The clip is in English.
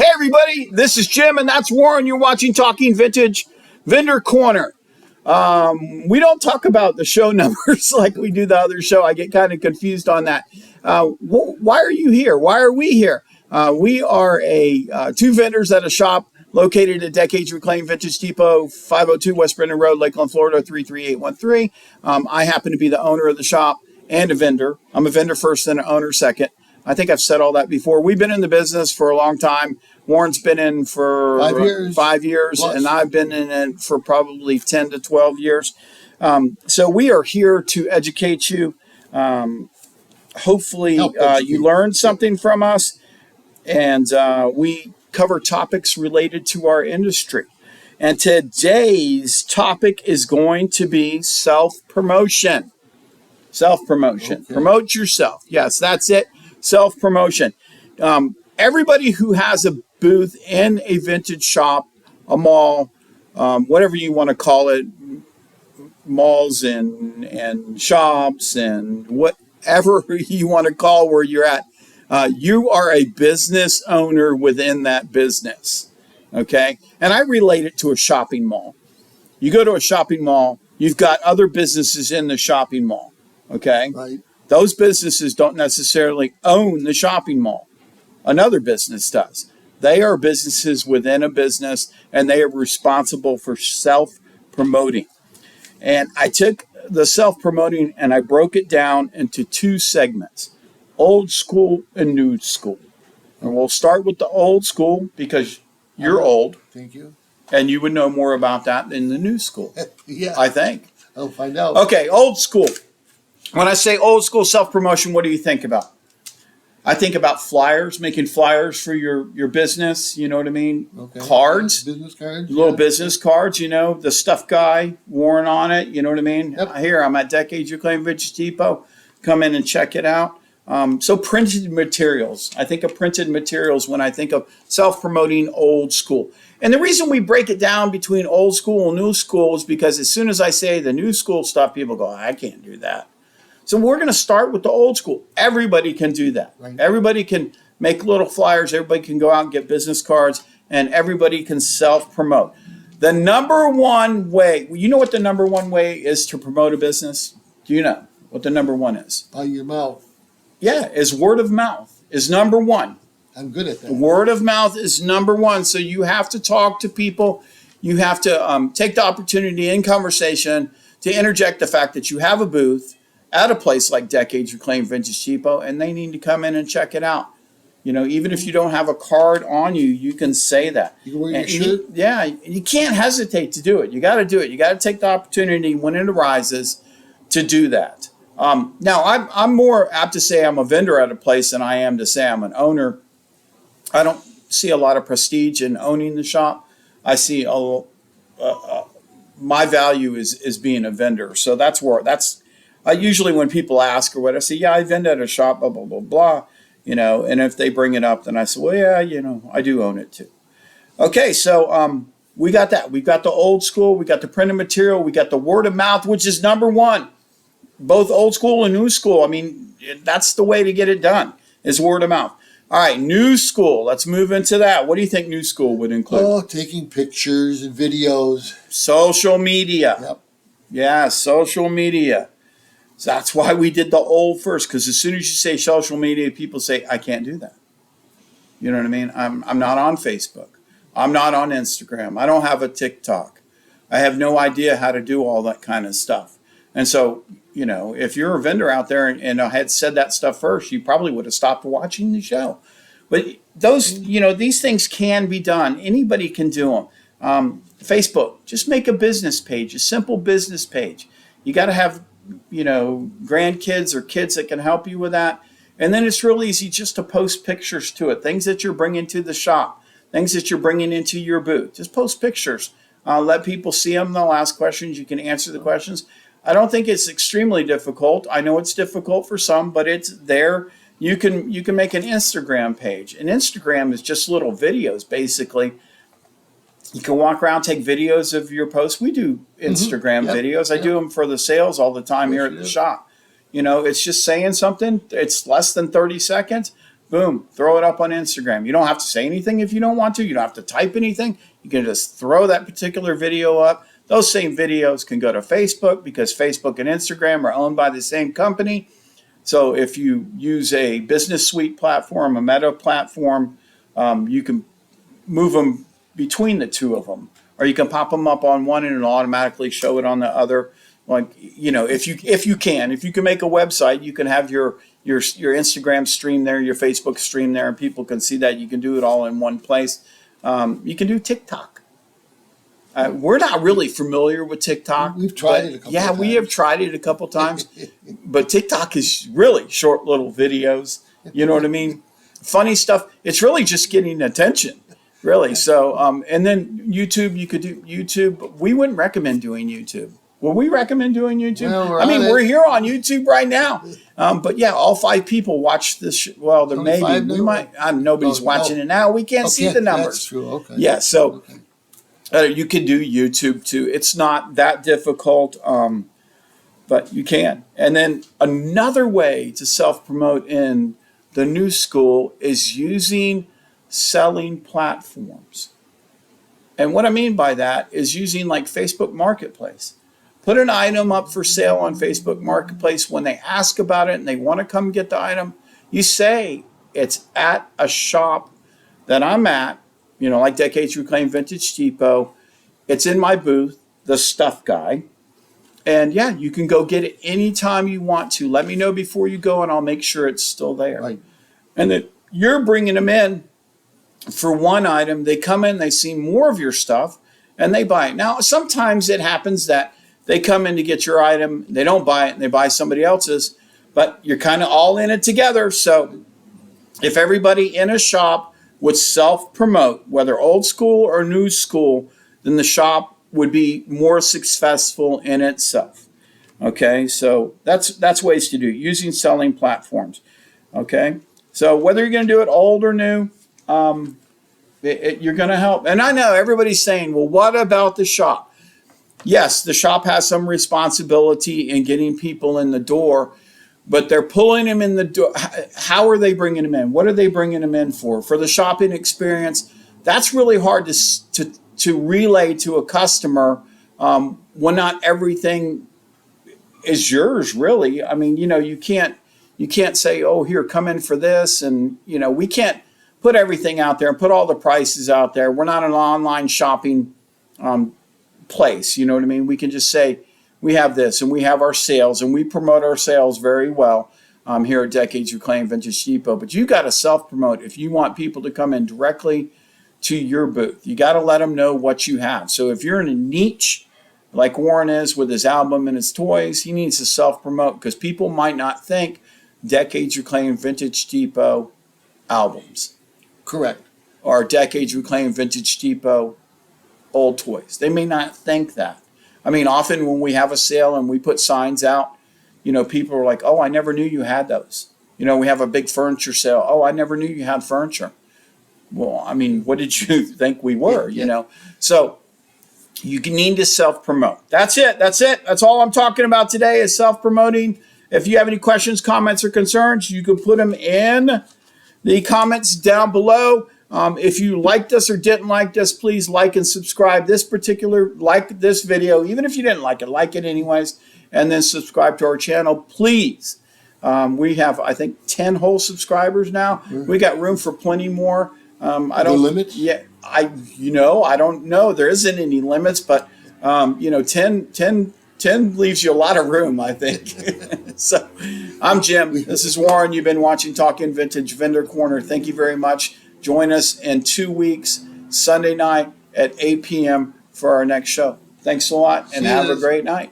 Hey everybody, this is Jim and that's Warren. You're watching Talking Vintage Vendor Corner. We don't talk about the show numbers like we do the other show. I get kind of confused on that. Why are you here? Why are we here? We are two vendors at a shop located at Decades Reclaimed Vintage Depot, 502 West Brendan Road, Lakeland, Florida, 33813. I happen to be the owner of the shop and a vendor. I'm a vendor first and an owner second. I think I've said all that before. We've been in the business for a long time. Warren's been in for 5 years, and I've been in it for probably 10 to 12 years. So we are here to educate you. Hopefully you learned something from us, and we cover topics related to our industry. And today's topic is going to be self-promotion. Self-promotion. Okay. Promote yourself. Yes, that's it. Self-promotion. Everybody who has a booth in a vintage shop, a mall, whatever you want to call it, malls and shops and whatever you want to call where you're at, you are a business owner within that business. Okay? And I relate it to a shopping mall. You go to a shopping mall, you've got other businesses in the shopping mall. Okay? Right. Those businesses don't necessarily own the shopping mall. Another business does. They are businesses within a business, and they are responsible for self-promoting. And I took the self-promoting and I broke it down into two segments, old school and new school. And we'll start with the old school because you're old. Thank you. And you would know more about that than the new school. Yeah. I think. I'll find out. Okay, old school. When I say old school self-promotion, what do you think about? I think about flyers, making flyers for your business, you know what I mean? Okay. Cards. Business cards. Little business cards, you know, the stuff guy, Warren on it, you know what I mean? Yep. Here, I'm at Decades Reclaimed Vintage Depot. Come in and check it out. So printed materials. I think of printed materials when I think of self-promoting old school. And the reason we break it down between old school and new school is because as soon as I say the new school stuff, people go, I can't do that. So we're going to start with the old school. Everybody can do that. Right. Everybody can make little flyers. Everybody can go out and get business cards, and everybody can self-promote. The number one way, you know what the number one way is to promote a business? Do you know what the number one is? By your mouth. Yeah, is word of mouth is number one. I'm good at that. Word of mouth is number one. So you have to talk to people. You have to take the opportunity in conversation to interject the fact that you have a booth at a place like Decades Reclaimed Vintage Depot, and they need to come in and check it out. You know, even if you don't have a card on you, you can say that. You can wear your shirt? Yeah, you can't hesitate to do it. You got to do it. You got to take the opportunity when it arises to do that. Now, I'm more apt to say I'm a vendor at a place than I am to say I'm an owner. I don't see a lot of prestige in owning the shop. I see my value is being a vendor. So that's usually when people ask or what, I say, yeah, I vend at a shop, blah, blah, blah, blah, you know, and if they bring it up, then I say, well, yeah, you know, I do own it too. Okay, so we got that. We've got the old school, we got the printed material, we got the word of mouth, which is number one. Both old school and new school, I mean, that's the way to get it done, is word of mouth. All right, new school, let's move into that. What do you think new school would include? Oh, taking pictures and videos. Social media. Yep. Yeah, social media. So that's why we did the old first, because as soon as you say social media, people say, I can't do that. You know what I mean? I'm not on Facebook. I'm not on Instagram. I don't have a TikTok. I have no idea how to do all that kind of stuff. And so, you know, if you're a vendor out there and I had said that stuff first, you probably would have stopped watching the show. But those, you know, these things can be done. Anybody can do them. Facebook, just make a business page, a simple business page. You got to have, you know, grandkids or kids that can help you with that. And then it's real easy just to post pictures to it, things that you're bringing to the shop, things that you're bringing into your booth. Just post pictures. Let people see them. They'll ask questions. You can answer the questions. I don't think it's extremely difficult. I know it's difficult for some, but it's there. You can make an Instagram page. And Instagram is just little videos, basically. You can walk around, take videos of your posts. We do Instagram videos. I do them for the sales all the time here at the shop. You know, it's just saying something. It's less than 30 seconds, boom, throw it up on Instagram. You don't have to say anything if you don't want to. You don't have to type anything. You can just throw that particular video up. Those same videos can go to Facebook because Facebook and Instagram are owned by the same company. So if you use a Business Suite platform, a Meta platform, you can move them between the two of them, or you can pop them up on one and it'll automatically show it on the other. Like, if you can make a website, you can have your Instagram stream there, your Facebook stream there, and people can see that. You can do it all in one place. You can do TikTok. We're not really familiar with TikTok. We've tried it a couple Yeah, times. we have tried it a couple times. But TikTok is really short little videos. You know what I mean? Funny stuff. It's really just getting attention, really. So, and then YouTube, you could do YouTube. But we wouldn't recommend doing YouTube. Will we recommend doing YouTube? Well, we're here on YouTube right now. But yeah, all 5 people watch this. Well, there may be. We might. Nobody's watching it now. We can't see the numbers. That's true. Okay. Yeah. So you can do YouTube too. It's not that difficult, but you can. And then another way to self-promote in the new school is using selling platforms. And what I mean by that is using like Facebook Marketplace. Put an item up for sale on Facebook Marketplace. When they ask about it and they want to come get the item, you say it's at a shop that I'm at, like Decades Reclaimed Vintage Depot. It's in my booth, The Stuff Guy. And yeah, you can go get it anytime you want to. Let me know before you go and I'll make sure it's still there. Right. And that you're bringing them in for one item. They come in, they see more of your stuff, and they buy it. Now, sometimes it happens that they come in to get your item, they don't buy it, and they buy somebody else's, but you're kind of all in it together. So if everybody in a shop would self-promote, whether old school or new school, then the shop would be more successful in itself. Okay, so that's ways to do it, using selling platforms. Okay, so whether you're going to do it old or new, you're going to help. And I know everybody's saying, well, what about the shop? Yes, the shop has some responsibility in getting people in the door, but they're pulling them in the door. How are they bringing them in? What are they bringing them in for? For the shopping experience, that's really hard to relay to a customer when not everything is yours, really. I mean, you can't say, oh, here, come in for this. And, we can't put everything out there and put all the prices out there. We're not an online shopping place. You know what I mean? We can just say we have this and we have our sales, and we promote our sales very well here at Decades Reclaimed Vintage Depot. But you got to self-promote if you want people to come in directly to your booth. You got to let them know what you have. So if you're in a niche like Warren is with his album and his toys, he needs to self-promote because people might not think Decades Reclaimed Vintage Depot albums. Correct. Or Decades Reclaimed Vintage Depot old toys. They may not think that. I mean, often when we have a sale and we put signs out, people are like, oh, I never knew you had those. We have a big furniture sale. Oh, I never knew you had furniture. Well, I mean, what did you think we were, So you need to self-promote. That's it. That's all I'm talking about today is self-promoting. If you have any questions, comments, or concerns, you can put them in the comments down below. If you liked us or didn't like us, please like and subscribe this video. Even if you didn't like it anyways, and then subscribe to our channel, please. We have, I think, 10 whole subscribers now. Mm-hmm. We got room for plenty more. I don't limits? Yeah, I don't know. There isn't any limits, but 10 leaves you a lot of room, I think. So, I'm Jim. This is Warren. You've been watching Talking Vintage Vendor Corner. Thank you very much. Join us in 2 weeks, Sunday night at 8 p.m. for our next show. Thanks a lot, and have a great night.